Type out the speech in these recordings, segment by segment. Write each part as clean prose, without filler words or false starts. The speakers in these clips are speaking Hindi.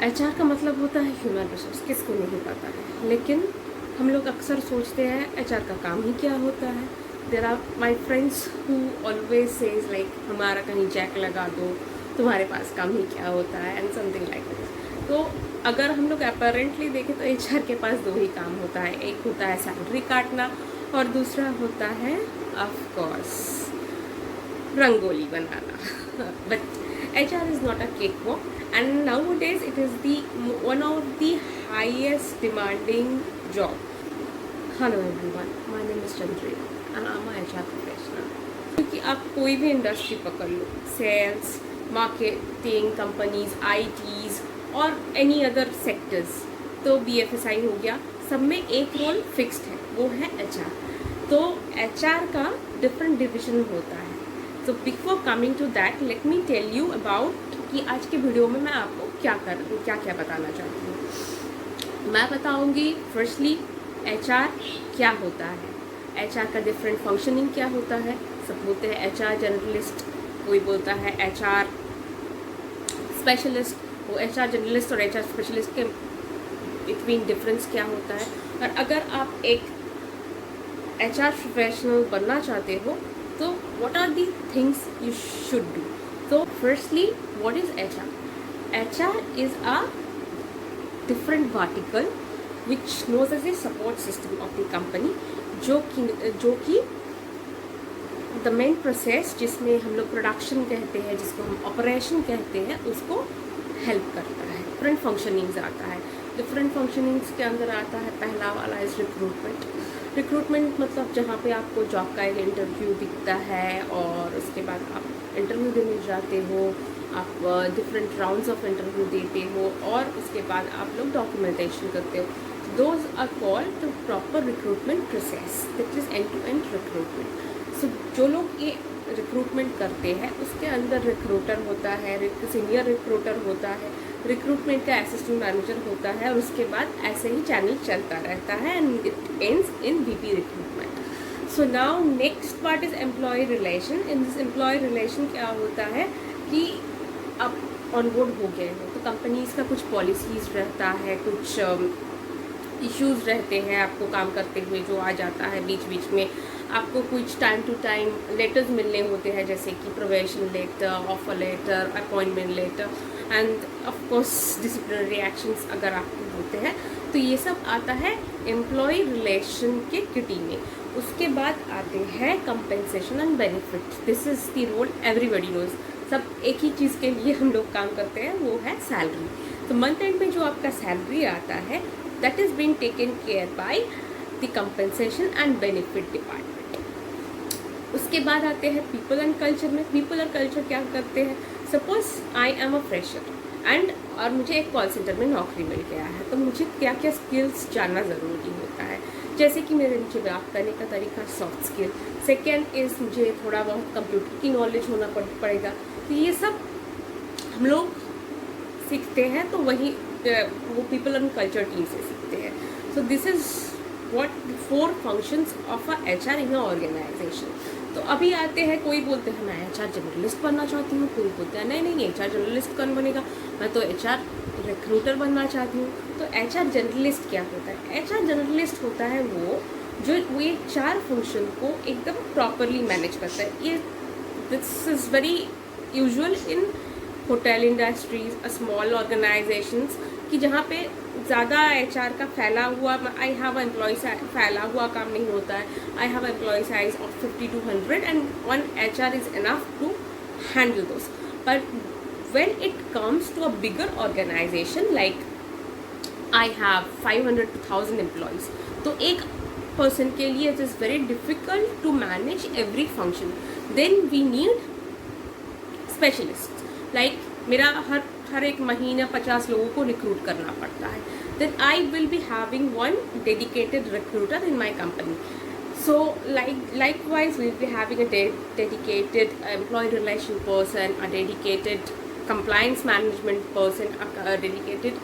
एचआर का मतलब होता है ह्यूमन रिसोर्स, किसको नहीं पता है, लेकिन हम लोग अक्सर सोचते हैं एचआर का काम ही क्या होता है। There are my friends who always says like हमारा कहीं जैक लगा दो, तुम्हारे पास काम ही क्या होता है एंड समथिंग लाइक दिस। तो अगर हम लोग अपेरेंटली देखें तो एचआर के पास दो ही काम होता है, एक होता है सैलरी काटना और दूसरा होता है of course rangoli banana. But HR is not a cakewalk, and nowadays it is the one of the highest demanding job. Hello everyone, my name is Chandrika and I'm a HR professional. क्योंकि आप कोई भी इंडस्ट्री पकड़ लो, सेल्स, मार्केटिंग, कंपनीज, ITs और एनी अदर सेक्टर्स, तो BFSI हो गया, सब में एक रोल फिक्स्ड है, वो है HR। तो HR का डिफरेंट डिविजन होता है। तो before coming to that let me tell you about कि आज के वीडियो में मैं आपको क्या बताना चाहती हूँ। मैं बताऊँगी फर्स्टली HR क्या होता है, HR का डिफरेंट फंक्शनिंग क्या होता है। सब बोलते हैं HR जनरलिस्ट, कोई बोलता है HR स्पेशलिस्ट। वो HR जनरलिस्ट और HR स्पेशलिस्ट के बिटवीन डिफरेंस क्या होता है, और अगर आप एक HR प्रोफेशनल बनना चाहते हो तो what are the things you should do? So firstly, what is HR? HR is a different vertical which knows as a support system of the company, जो कि the main process जिसमें हम लोग प्रोडक्शन कहते हैं, जिसको हम ऑपरेशन कहते हैं, उसको हेल्प करता है। डिफरेंट फंक्शनिंग्स आता है। डिफरेंट फंक्शनिंग्स के अंदर आता है, पहला वाला इज रिक्रूटमेंट। रिक्रूटमेंट मतलब जहाँ पे आपको जॉब का एक इंटरव्यू दिखता है और उसके बाद आप इंटरव्यू देने जाते हो, आप डिफरेंट राउंड्स ऑफ इंटरव्यू देते हो और उसके बाद आप लोग डॉक्यूमेंटेशन करते हो। Those are called the proper recruitment process, that is end to end recruitment. So जो लोग ये रिक्रूटमेंट करते हैं उसके अंदर रिक्रूटर होता है, सीनियर रिक्रूटर होता है, रिक्रूटमेंट का असिस्टेंट मैनेजर होता है, और उसके बाद ऐसे ही चैनल चलता रहता है and it ends in VP recruitment. So now next part is employee relation. In this employee relation क्या होता है कि आप ऑन बोर्ड हो गए हो तो कंपनीज का कुछ पॉलिसीज रहता है, कुछ इश्यूज़ रहते हैं आपको काम करते हुए जो आ जाता है बीच बीच में। आपको कुछ टाइम टू टाइम लेटर्स मिलने होते हैं, जैसे कि probation letter, offer letter, appointment letter and of course disciplinary actions अगर आपको होते हैं, तो ये सब आता है एम्प्लॉय रिलेशन के किटी में। उसके बाद आते हैं compensation and benefit. This is the role everybody knows. सब एक ही चीज़ के लिए हम लोग काम करते हैं, वो है सैलरी। तो मंथ एंड में जो आपका सैलरी आता है that is being taken care by the compensation and benefit department. उसके बाद आते हैं पीपल एंड कल्चर में। पीपल एंड कल्चर क्या करते हैं, suppose I am a fresher and और मुझे एक कॉल सेंटर में नौकरी मिल गया है, तो मुझे क्या क्या स्किल्स जानना ज़रूरी होता है, जैसे कि मेरे मुझे बात करने का तरीका, सॉफ्ट स्किल। सेकेंड इज़ मुझे थोड़ा बहुत कंप्यूटर की नॉलेज होना पड़ेगा। तो ये सब हम लोग सीखते हैं, तो वही वो पीपल एंड कल्चर टीम से सीखते हैं। So this is what 4 functions of a HR in a organization. तो अभी आते हैं, कोई बोलते हैं मैं HR जर्नलिस्ट बनना चाहती हूँ, कोई बोलते हैं नहीं HR जर्नलिस्ट कौन बनेगा, मैं तो HR रिक्रूटर बनना चाहती हूँ। तो HR जर्नलिस्ट क्या होता है? HR जर्नलिस्ट होता है वो जो ये 4 फंक्शन को एकदम प्रॉपरली मैनेज करता है। ये this is very usual in hotel industries, small organisations, कि जहाँ पे ज़्यादा HR का फैला हुआ, आई हैव एम्प्लॉय फैला हुआ काम नहीं होता है। I have employee size of 50 to 100 and 1 HR is enough to handle those. But when it comes to a bigger organization like I have 500 to 1000 employees, तो एक पर्सन के लिए it is very difficult to manage every function. Then we need specialists. Like मेरा हर एक महीना 50 लोगों को रिक्रूट करना पड़ता है, then I will be having one dedicated recruiter in my company. So likewise we'll be having a dedicated employee relation person, a dedicated compliance management person, a dedicated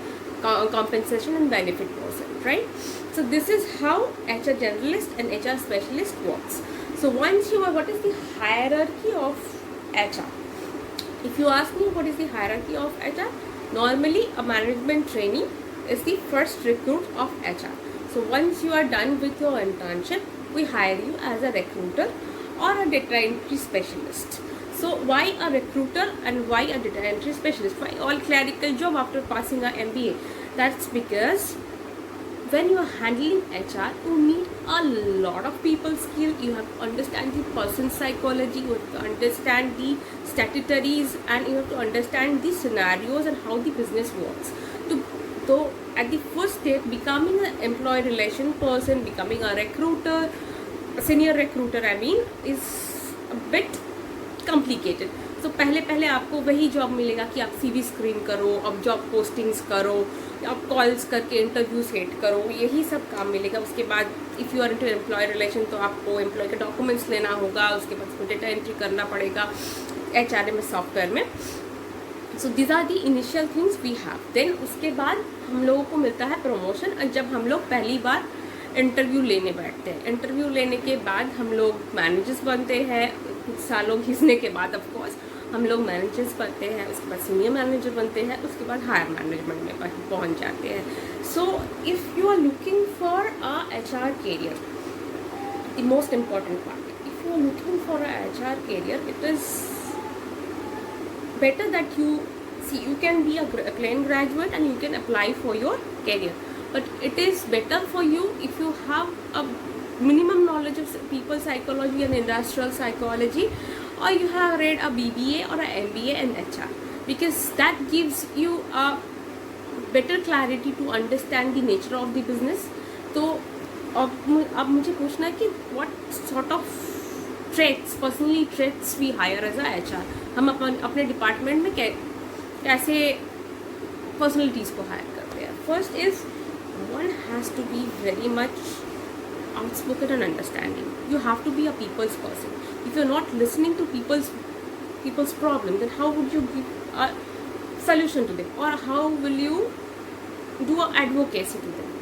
compensation and benefit person, right? So this is how HR generalist and HR specialist works. So once you are, what is the hierarchy of HR? If you ask me what is the hierarchy of HR, Normally, a management trainee is the first recruit of HR. So once you are done with your internship, we hire you as a recruiter or a data entry specialist. So why a recruiter and why a data entry specialist? Why all clerical job after passing a MBA? That's because when you are handling HR, you need a lot of people skill. You have to understand the person's psychology, you have to understand the statutories, and you have to understand the scenarios and how the business works. So at the first step, becoming an employee relation person, becoming a recruiter, a senior recruiter I mean, is a bit complicated. So पहले आपको वही जॉब मिलेगा कि आप CV स्क्रीन करो, अब जॉब पोस्टिंग्स करो, आप कॉल्स करके इंटरव्यू सेट करो, यही सब काम मिलेगा. उसके बाद if you are into employee relation तो आपको एम्प्लॉय के डॉक्यूमेंट्स लेना होगा, उसके बाद उसको डेटा एंट्री करना पड़ेगा HRM सॉफ्टवेयर में. So these are the initial things we have. Then उसके बाद हम लोगों को मिलता है प्रमोशन. और जब हम लोग पहली बार इंटरव्यू लेने बैठते हैं, इंटरव्यू लेने के बाद हम लोग मैनेजर्स बनते हैं. कुछ सालों घिसने के बाद ऑफ कोर्स हम लोग मैनेजर्स बनते हैं, उसके बाद सीनियर मैनेजर बनते हैं, उसके बाद हायर मैनेजमेंट में पहुंच जाते हैं. So if you are looking for a HR career, the most important part, if you are looking for a HR career, it is better that you see, you can be a plain graduate and you can apply for your career, but it is better for you if you have a minimum knowledge of people psychology and industrial psychology, or you have read a BBA or a MBA in HR, because that gives you a better clarity to understand the nature of the business. तो अब मुझे पूछना है कि what sort of traits, personally traits we hire as a HR. हम अपने डिपार्टमेंट में कैसे पर्सनलिटीज़ को हायर करते हैं. First is one has to be very much outspoken and understanding. You have to be a people's person. If you're not listening to people's problem, then how would you give a solution to them, or how will you do a advocacy to them?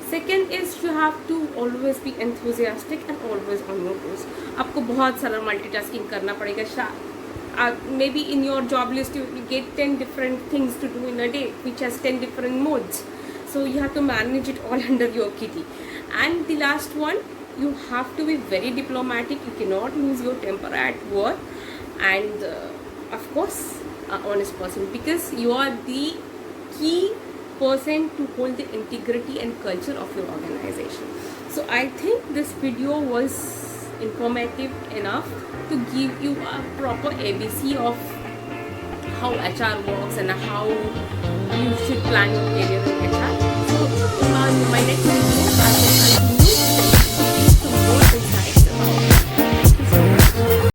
Second is you have to always be enthusiastic and always on your toes. आपको बहुत सारा multitasking करना पड़ेगा. Maybe in your job list you get 10 different things to do in a day, which has 10 different modes. So you have to manage it all under your kitty. And the last one, you have to be very diplomatic. You cannot lose your temper at work, and of course an honest person, because you are the key person to hold the integrity and culture of your organization. So I think this video was informative enough to give you a proper ABC of how HR works and how you should plan your career in HR.